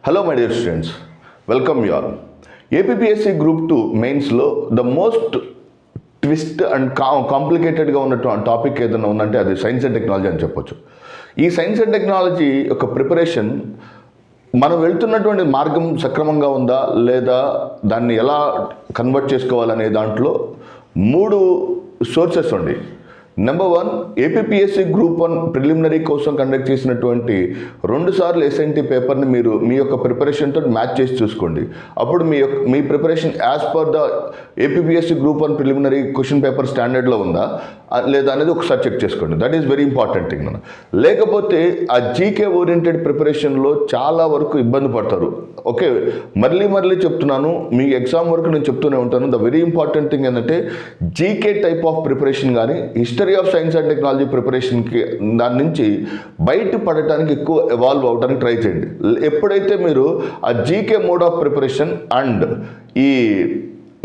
Hello my dear students, welcome you all. APPSC Group 2 మెయిన్స్లో the most twist and కాంప్లికేటెడ్గా ఉన్నటువంటి topic ఏదైనా ఉందంటే అది సైన్స్ అండ్ టెక్నాలజీ అని చెప్పొచ్చు. ఈ సైన్స్ అండ్ టెక్నాలజీ యొక్క ప్రిపరేషన్ మనం వెళ్తున్నటువంటి మార్గం సక్రమంగా ఉందా లేదా దాన్ని ఎలా కన్వర్ట్ చేసుకోవాలనే దాంట్లో 3 సోర్సెస్ ఉంది. నెంబర్ 1, ఏపీపీఎస్సీ గ్రూప్ 1 ప్రిలిమినరీ కోసం కండక్ట్ చేసినటువంటి 2 సార్లు ఎస్ఎన్టీ పేపర్ని మీరు మీ యొక్క ప్రిపరేషన్తో మ్యాచ్ చేసి చూసుకోండి. అప్పుడు మీ preparation as per the APPSC group 1 preliminary question paper స్టాండర్డ్లో ఉందా లేదా అనేది ఒకసారి చెక్ చేసుకోండి. That is very important thing. మనం లేకపోతే ఆ జీకే ఓరియంటెడ్ ప్రిపరేషన్లో చాలా వరకు ఇబ్బంది పడతారు. ఓకే, మళ్ళీ చెప్తున్నాను, మీ ఎగ్జామ్ వరకు నేను చెప్తూనే ఉంటాను. ద వెరీ ఇంపార్టెంట్ థింగ్ ఏంటంటే జీకే టైప్ ఆఫ్ ప్రిపరేషన్ కానీ history of science and technology ప్రిపరేషన్కి దాని నుంచి బయట పడటానికి ఎక్కువ ఎవాల్వ్ అవడానికి ట్రై చేయండి. ఎప్పుడైతే మీరు ఆ GK mode of preparation and ఈ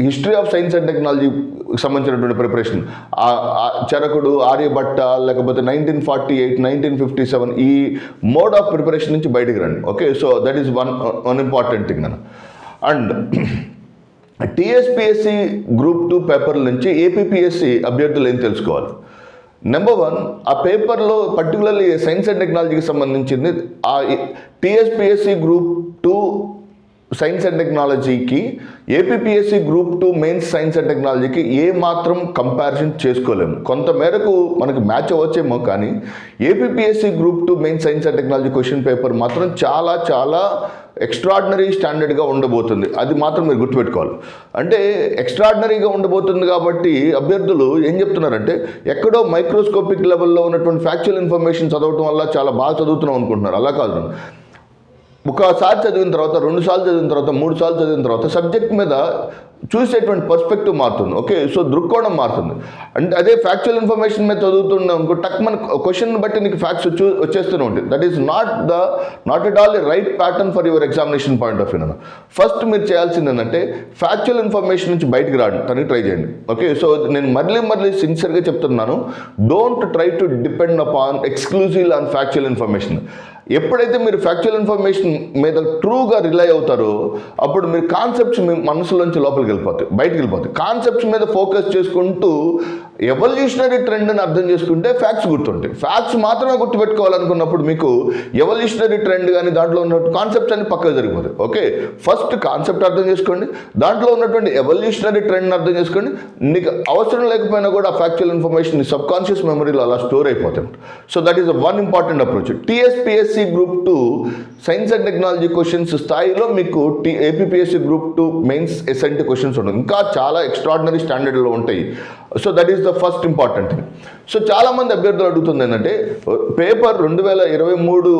హిస్టరీ ఆఫ్ సైన్స్ అండ్ టెక్నాలజీకి సంబంధించినటువంటి ప్రిపరేషన్ చరకుడు, ఆర్యభట్ట, లేకపోతే 1948, 1957 ఈ మోడ్ ఆఫ్ ప్రిపరేషన్ నుంచి బయటికి రండి. Okay, so that is one important thing. And TSPSC group 2 పేపర్ల నుంచి ఏపీపీఎస్సీ అభ్యర్థులు ఏం తెలుసుకోవాలి. నెంబర్ 1, ఆ పేపర్లో పర్టికులర్లీ సైన్స్ అండ్ టెక్నాలజీకి సంబంధించింది ఆ టీఎస్పీఎస్సీ గ్రూప్ 2 సైన్స్ అండ్ టెక్నాలజీకి APPSC group 2 mains science and టెక్నాలజీకి ఏ మాత్రం కంపారిజన్ చేసుకోలేము. కొంత మేరకు మనకి మ్యాచ్ అవ్వచ్చేమో, కానీ APPSC group 2 mains science and technology question paper మాత్రం చాలా ఎక్స్ట్రాడినరీ స్టాండర్డ్గా ఉండబోతుంది. అది మాత్రం మీరు గుర్తుపెట్టుకోవాలి. అంటే ఎక్స్ట్రాడినరీగా ఉండబోతుంది కాబట్టి అభ్యర్థులు ఏం చెప్తున్నారంటే ఎక్కడో మైక్రోస్కోపిక్ లెవెల్లో ఉన్నటువంటి ఫ్యాక్చువల్ ఇన్ఫర్మేషన్ చదవటం వల్ల చాలా బాగా చదువుతున్నాం అనుకుంటున్నారు. అలా కాదు. ఒకసారి చదివిన తర్వాత, 2 సార్లు చదివిన తర్వాత, 3 సార్లు చదివిన తర్వాత సబ్జెక్ట్ మీద చూసేటువంటి పర్స్పెక్టివ్ మారుతుంది. ఓకే, సో దృక్కోణం మారుతుంది. అంటే అదే ఫ్యాక్చువల్ ఇన్ఫర్మేషన్ మీద చదువుతున్నాం అనుకో, టక్ మన క్వశ్చన్ బట్టి నీకు ఫ్యాక్ట్స్ వచ్చేస్తూనే ఉంటుంది. That is not at all a right pattern for your examination point of view. First మీరు చేయాల్సింది ఏంటంటే ఫ్యాక్చువల్ ఇన్ఫర్మేషన్ నుంచి బయటకు రావడానికి ట్రై చేయండి. ఓకే, సో నేను మళ్ళీ సిన్సియర్గా చెప్తున్నాను, don't try to depend upon exclusive on factual information. ఎప్పుడైతే మీరు ఫ్యాక్చువల్ ఇన్ఫర్మేషన్ మీద ట్రూగా రిలై అవుతారో అప్పుడు మీరు కాన్సెప్ట్స్ మీ మనసులోంచి లోపలికి బయటికి వెళ్ళిపోతాయి. కాన్సెప్ట్స్ మీద ఫోకస్ చేసుకుంటూ ఎవల్యూషనరీ ట్రెండ్ని అర్థం చేసుకుంటే ఫ్యాక్ట్స్ గుర్తుంటాయి. ఫ్యాక్ట్స్ మాత్రమే గుర్తుపెట్టుకోవాలనుకున్నప్పుడు మీకు ఎవల్యూషనరీ ట్రెండ్ కానీ దాంట్లో ఉన్న కాన్సెప్ట్స్ అన్ని పక్కకు జరిగిపోతాయి. ఓకే, ఫస్ట్ కాన్సెప్ట్ అర్థం చేసుకోండి, దాంట్లో ఉన్నటువంటి ఎవల్యూషనరీ ట్రెండ్ని అర్థం చేసుకోండి. నీకు అవసరం లేకపోయినా కూడా ఆ ఫ్యాక్చువల్ ఇన్ఫర్మేషన్ సబ్ కాన్షియస్ మెమరీలో అలా స్టోర్ అయిపోతుంది. So that is one important approach. TSPSC group 2 science and technology questions స్థాయిలో మీకు APPSC group 2 mains SNT questions ఉండవు, ఇంకా చాలా ఎక్స్ట్రాడినరీ స్టాండర్డ్లో ఉంటాయి. So that is the first important thing. So చాలామంది అభ్యర్థులు అడుగుతుంది ఏంటంటే పేపర్ 2023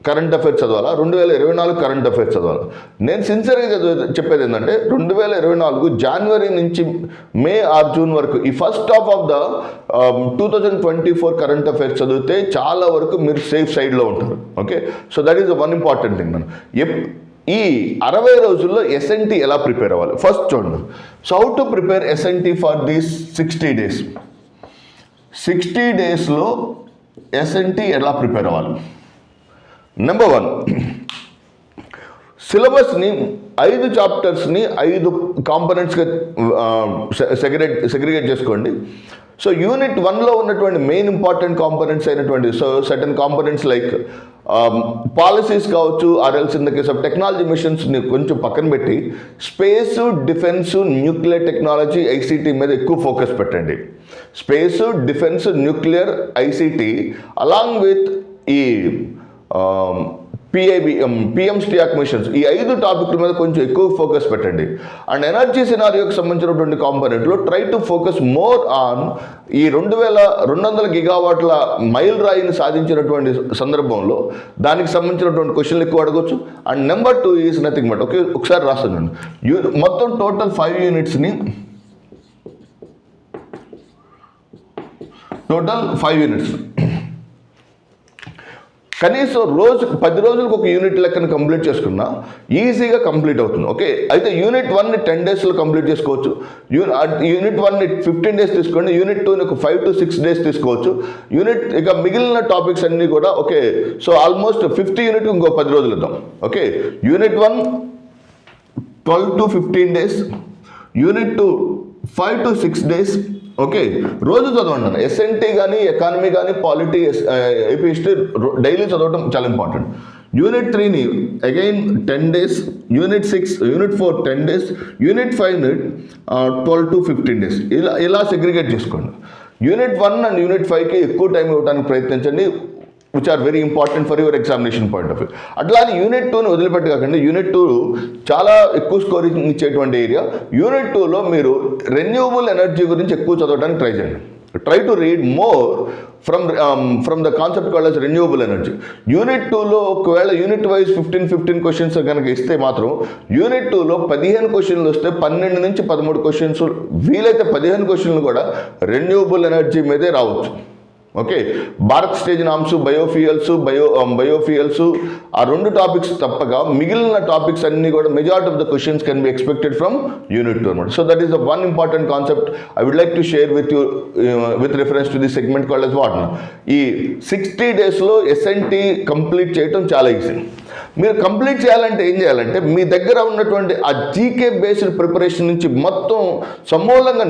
కరెంట్ అఫైర్స్ చదవాలా, 2024 కరెంట్ అఫైర్స్ చదవాలా. నేను సిన్సియర్గా చెప్పేది ఏంటంటే 2024 జనవరి నుంచి మే ఆర్ జూన్ వరకు ఈ first half of the 2024 current affairs చదివితే చాలా వరకు మీరు సేఫ్ సైడ్లో ఉంటారు. Okay, so that is one important thing. మనం ఈ 60 రోజుల్లో ఎస్ఎన్టీ ఎలా ప్రిపేర్ అవ్వాలి ఫస్ట్ చూడండి. So how to prepare SNT for these 60 days. 60 daysలో ఎస్ఎన్టీ ఎలా ప్రిపేర్ అవ్వాలి. నెంబర్ 1, సిలబస్ని 5 చాప్టర్స్ని 5 కాంపోనెంట్స్గా సెగ్రిగేట్ చేసుకోండి. సో యూనిట్ 1లో ఉన్నటువంటి మెయిన్ ఇంపార్టెంట్ కాంపోనెంట్స్ అయినటువంటి సర్టన్ కాంపోనెంట్స్ లైక్ పాలసీస్ కావచ్చు, ఆర్ఎల్స్ in the case of technology మిషన్స్ని కొంచెం పక్కన పెట్టి space, defence, nuclear technology, ICT మీద ఎక్కువ ఫోకస్ పెట్టండి. Space, defence, nuclear, ICT along with ఈ పిఎం స్టియాక్ మిషన్స్, ఈ 5 టాపిక్ల మీద కొంచెం ఎక్కువ ఫోకస్ పెట్టండి. అండ్ ఎనర్జీ సినారియోకి సంబంధించినటువంటి కాంపోనెంట్లో try to focus more on ఈ 2200 గిగావాట్ల మైల్ రాయిని సాధించినటువంటి సందర్భంలో దానికి సంబంధించినటువంటి క్వశ్చన్లు ఎక్కువ అడగవచ్చు. And number 2 is nothing but, okay ఒకసారి రాస్తాను, మొత్తం టోటల్ 5 యూనిట్స్ని కనీసం 10 రోజులకు ఒక యూనిట్ లెక్కన కంప్లీట్ చేసుకున్నా ఈజీగా కంప్లీట్ అవుతుంది. ఓకే, అయితే యూనిట్ 1ని 10 డేస్లో కంప్లీట్ చేసుకోవచ్చు. యూనిట్ 1ని 15 డేస్ తీసుకోండి. యూనిట్ 2ని ఒక 5 to 6 డేస్ తీసుకోవచ్చు. ఇక మిగిలిన టాపిక్స్ అన్నీ కూడా ఓకే. సో ఆల్మోస్ట్ 50 యూనిట్కి ఇంకో 10 రోజులు ఇద్దాం. Okay, unit 1 12 to 15 days, unit 2 5 to 6 days. Okay, రోజు చదవండి. ఎస్ఎన్టీ కానీ, ఎకానమీ కానీ, పాలిటీ, ఏపీ హిస్టరీ డైలీ చదవడం చాలా ఇంపార్టెంట్. యూనిట్ 3ని again 10 days, unit 4 10 days, unit 5ని 12 to 15 డేస్. ఇలా సెగ్రిగేట్ చేసుకోండి. యూనిట్ 1 అండ్ యూనిట్ 5కి ఎక్కువ టైం ఇవ్వడానికి ప్రయత్నించండి, which are very important for your examination point of view. అట్లానే యూనిట్ 2ని వదిలిపెట్టి కాకండి. యూనిట్ 2 చాలా ఎక్కువ స్కోరింగ్ ఇచ్చేటువంటి ఏరియా. యూనిట్ 2లో మీరు రెన్యూవబుల్ ఎనర్జీ గురించి ఎక్కువ చదవడానికి ట్రై చేయండి. Try to read more from the concept called as renewable energy. Unit 2లో ఒకవేళ యూనిట్ వైజ్ 15 క్వశ్చన్స్ కనుక ఇస్తే మాత్రం యూనిట్ 2లో 15 క్వశ్చన్లు వస్తే 12 నుంచి 13 క్వశ్చన్స్, వీలైతే 15 క్వశ్చన్లు కూడా రెన్యూవబుల్ ఎనర్జీ మీదే రావచ్చు. Okay, Bharat stage norms, biofuels ఆ 2 టాపిక్స్ తప్పగా మిగిలిన టాపిక్స్ అన్నీ కూడా majority of the questions can be expected from unit 2 అనమాట. So that is the one important concept I would like to share with you with reference to the segment called as what. ఈ 60 డేస్లో SNT complete చేయటం చాలా easy. మీరు complete చేయాలంటే ఏం చేయాలంటే మీ దగ్గర ఉన్నటువంటి ఆ జీకే బేస్డ్ ప్రిపరేషన్ నుంచి మొత్తం సమూలంగా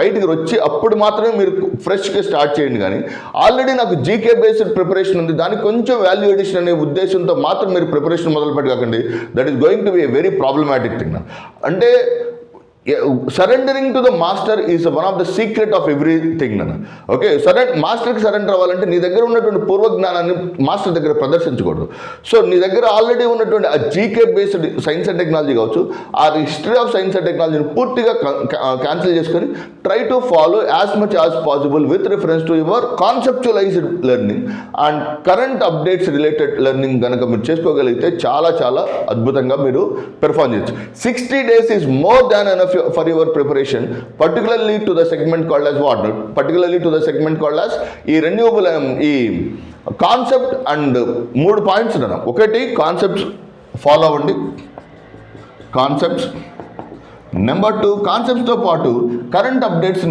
బయటికి వచ్చి అప్పుడు మాత్రమే మీరు ఫ్రెష్గా స్టార్ట్ చేయండి. కానీ ఆల్రెడీ నాకు జీకే బేస్డ్ ప్రిపరేషన్ ఉంది, దానికి కొంచెం వాల్యూ ఎడిషన్ అనే ఉద్దేశంతో మాత్రం మీరు ప్రిపరేషన్ మొదలు పెట్టకండి. That is going to be a very problematic thing. అంటే surrendering to the master is one of the secret of everything అన్న. ఓకే, మాస్టర్కి సరెండర్ అవ్వాలంటే నీ దగ్గర ఉన్నటువంటి పూర్వజ్ఞానాన్ని మాస్టర్ దగ్గర ప్రదర్శించకూడదు. సో నీ దగ్గర ఆల్రెడీ ఉన్నటువంటి ఆ GK based science and technology కావచ్చు, ఆ హిస్టరీ ఆఫ్ సైన్స్ అండ్ టెక్నాలజీని పూర్తిగా క్యాన్సిల్ చేసుకొని try to follow as much as possible with reference to your conceptualised learning and current updates related learning కనుక మీరు చేసుకోగలిగితే చాలా చాలా అద్భుతంగా మీరు పెర్ఫార్మ్ చేయొచ్చు. 60 days is more than enough for your preparation, particularly to the segment called as what? Particularly to the segment called as ఈ renewable ఈ కాన్సెప్ట్ అండ్ 3 పాయింట్స్ అన్న. ఒకటి కాన్సెప్ట్స్ ఫాలో అవ్వండి, కాన్సెప్ట్స్. నెంబర్ 2 కాన్సెప్ట్స్తో పాటు current updates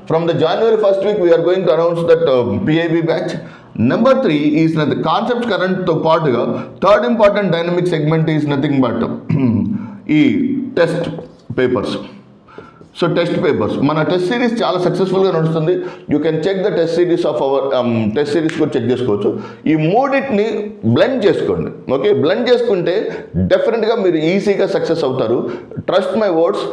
from the January 1st week we are going to announce that PIB batch. Number 3 is the concepts కరెంట్తో పాటుగా third important dynamic segment is nothing but ఈ test papers. So test papers, మన test series చాలా సక్సెస్ఫుల్గా నడుస్తుంది. You can check the test series of our test series కూడా check చేసుకోవచ్చు. ఈ మూడింటిని బ్లెండ్ చేసుకోండి. ఓకే, బ్లెండ్ చేసుకుంటే డెఫినెట్గా మీరు ఈజీగా సక్సెస్ అవుతారు. Trust my words.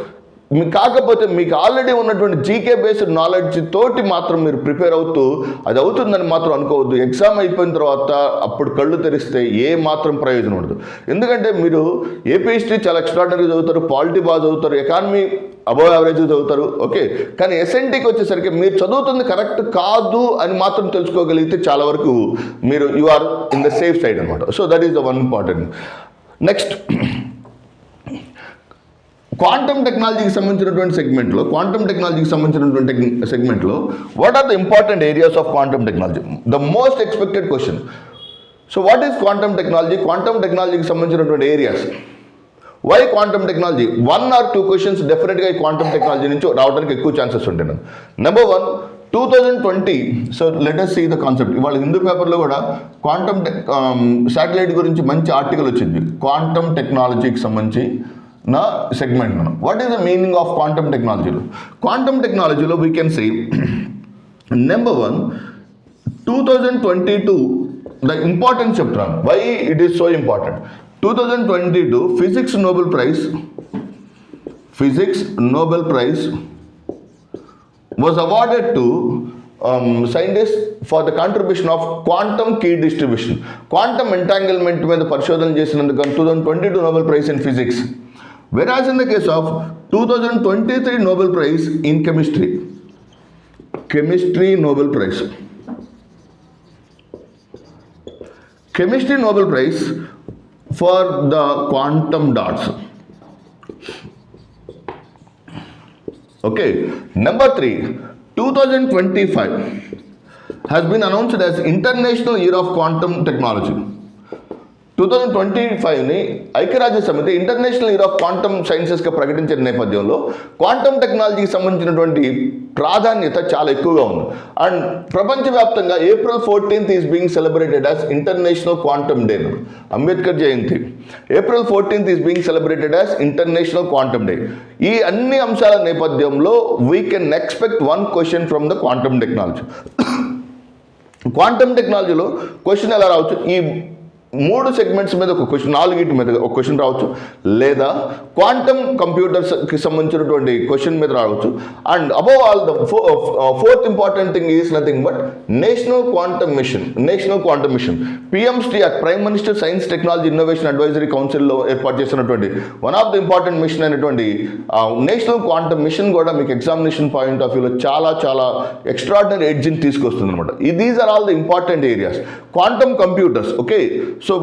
కాకపోతే మీకు ఆల్రెడీ ఉన్నటువంటి జీకే బేస్డ్ నాలెడ్జ్ తోటి మాత్రం మీరు ప్రిపేర్ అవుతూ అది అవుతుందని మాత్రం అనుకోవద్దు. ఎగ్జామ్ అయిపోయిన తర్వాత అప్పుడు కళ్ళు తెరిస్తే ఏ మాత్రం ప్రయోజనం ఉండదు. ఎందుకంటే మీరు ఏపీ హిస్టరీ చాలా ఎక్స్ట్రాడనరీ చదువుతారు, పాలిటీ బాగా చదువుతారు, ఎకానమీ అబవ్ యావరేజ్ చదువుతారు. ఓకే, కానీ ఎస్ఎన్టీకి వచ్చేసరికి మీరు చదువుతుంది కరెక్ట్ కాదు అని మాత్రం తెలుసుకోగలిగితే చాలా వరకు మీరు you are in the safe side అనమాట. So that is the one important. Next, quantum టెక్నాలజీకి సంబంధించినటువంటి సెగ్మెంట్లో what are the important areas of quantum technology? The most expected question. So what is quantum technology? Quantum టెక్నాలజీకి సంబంధించినటువంటి areas. Why quantum technology? 1 or 2 questions డెఫినెట్గా ఈ quantum technology నుంచి రావడానికి ఎక్కువ ఛాన్సెస్ ఉంటాయి. Number 1, 2020. So let us see the concept. ఇవాళ హిందూ పేపర్లో కూడా క్వాంటమ్ శాటిలైట్ గురించి మంచి ఆర్టికల్ వచ్చింది. క్వాంటమ్ టెక్నాలజీకి సంబంధించి నా segment. What is the meaning of quantum టెక్నాలజీలో? క్వాంటమ్ టెక్నాలజీలో we can say number 1, 2022 the importance చెప్తున్నాను. Why it is so important. 2022 physics Nobel prize was awarded to scientists for the contribution of quantum key distribution. Quantum entanglement మీద పరిశోధన చేసినందుకు 2022 Nobel Prize in Physics. Whereas in the case of 2023 Nobel Prize in Chemistry Nobel Prize. Chemistry Nobel Prize for the quantum dots. Okay, number 3, 2025 has been announced as International Year of Quantum Technology. 2025ని ఐక్యరాజ్య సమితి international year of quantum సైన్సెస్గా ప్రకటించిన నేపథ్యంలో quantum టెక్నాలజీకి సంబంధించినటువంటి ప్రాధాన్యత చాలా ఎక్కువగా ఉంది. అండ్ ప్రపంచవ్యాప్తంగా April 14th is being celebrated as international quantum day. Ambedkar Jayanti April 14th is being celebrated as international quantum day. ఈ అన్ని అంశాల నేపథ్యంలో we can expect one question from the quantum technology. Quantum టెక్నాలజీలో క్వశ్చన్ ఎలా రావచ్చు? ఈ 3 సెగ్మెంట్స్ మీద ఒక క్వశ్చన్, 4 మీద ఒక క్వశ్చన్ రావచ్చు, లేదా క్వాంటమ్ కంప్యూటర్స్కి సంబంధించినటువంటి క్వశ్చన్ మీద రావచ్చు. And above all the fourth important thing is nothing but national quantum mission. PMSTAC, prime minister science technology innovation advisory కౌన్సిల్లో ఏర్పాటు చేసినటువంటి one of the important mission అయినటువంటి నేషనల్ క్వాంటమ్ మిషన్ కూడా మీకు ఎగ్జామినేషన్ పాయింట్ ఆఫ్ వ్యూలో చాలా చాలా extraordinary ఎడ్జ్ని తీసుకొస్తుంది అనమాట. These are all the important areas. Quantum computers, okay. So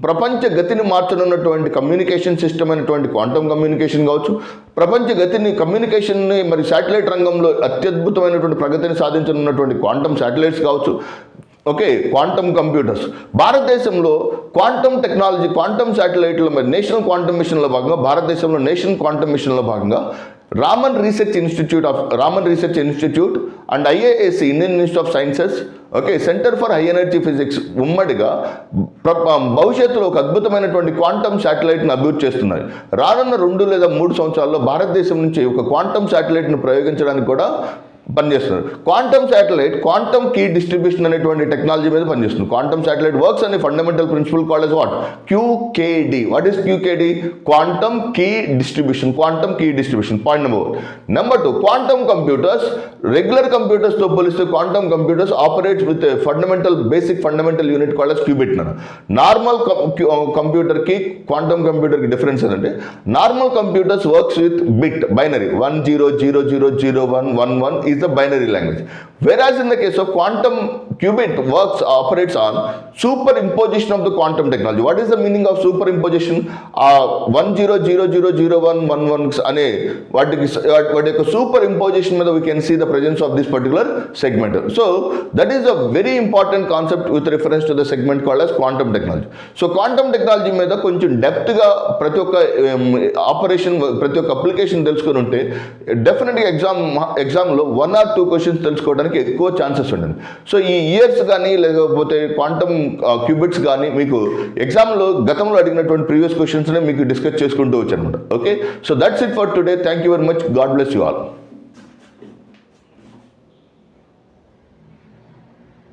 ప్రపంచ గతిని మార్చనున్నటువంటి కమ్యూనికేషన్ సిస్టమ్ అయినటువంటి క్వాంటమ్ కమ్యూనికేషన్ కావచ్చు, ప్రపంచ గతిని కమ్యూనికేషన్ని మరి శాటిలైట్ రంగంలో అత్యద్భుతమైనటువంటి ప్రగతిని సాధించనున్నటువంటి క్వాంటమ్ శాటిలైట్స్ కావచ్చు, ఓకే. Quantum computers. భారతదేశంలో క్వాంటమ్ టెక్నాలజీ, క్వాంటమ్ శాటిలైట్లో మరి నేషనల్ క్వాంటమ్ మిషన్లో భాగంగా భారతదేశంలో నేషనల్ క్వాంటమ్ మిషన్లో భాగంగా Raman research institute and IISc, Indian institute of sciences, okay, centre for high energy physics ఉమ్మడిగా భవిష్యత్తులో ఒక అద్భుతమైనటువంటి క్వాంటమ్ శాటిలైట్ను అభివృద్ధి చేస్తున్నాయి. రానున్న 2 లేదా 3 సంవత్సరాల్లో భారతదేశం నుంచి ఒక క్వాంటమ్ శాటిలైట్ను ప్రయోగించడానికి కూడా పనిచేస్తున్నారు. Quantum satellite quantum key distribution అనేటువంటి టెక్నాలజీ మీద పనిచేస్తుంది. క్వాంటమ్ శాటిలైట్ వర్క్స్ అనే fundamental principle called as what? QKD. What is QKD? Quantum key distribution. Point number 1. Number 2, quantum computers. Regular computers తో పోలిస్తే quantum computers operates with a basic fundamental unit called as qubit. Normal computer కి quantum computer కి difference ఏంటంటే normal computers works with bit binary 10000111 is the binary language, whereas in the case of quantum qubit operates on superimposition of the quantum technology. What is the meaning of superimposition? 10000111 అనే వాటి యొక్క superimposition మీద we can see the presence of this particular segment. So that is a very important concept with reference to the segment called as quantum technology. So quantum technology మీద కొంచెం డెప్త్గా ప్రతి ఒక్క operation, ప్రతి ఒక్క అప్లికేషన్ తెలుసుకొని ఉంటే డెఫినెట్గా ఎగ్జామ్లో 1 or 2 క్వశ్చన్స్ తెలుసుకోవడానికి ఎక్కువ ఛాన్సెస్ ఉంటుంది. సో ఈ ఇయర్స్ కానీ లేకపోతే క్వాంటమ్ క్యూబిట్స్ కానీ మీకు ఎగ్జామ్లో గతంలో అడిగినటువంటి ప్రీవియస్ క్వశ్చన్స్నే మీకు డిస్కస్ చేసుకుంటూ వచ్చాను అనమాట. Okay, so that's it for today. Thank you very much. God bless you all.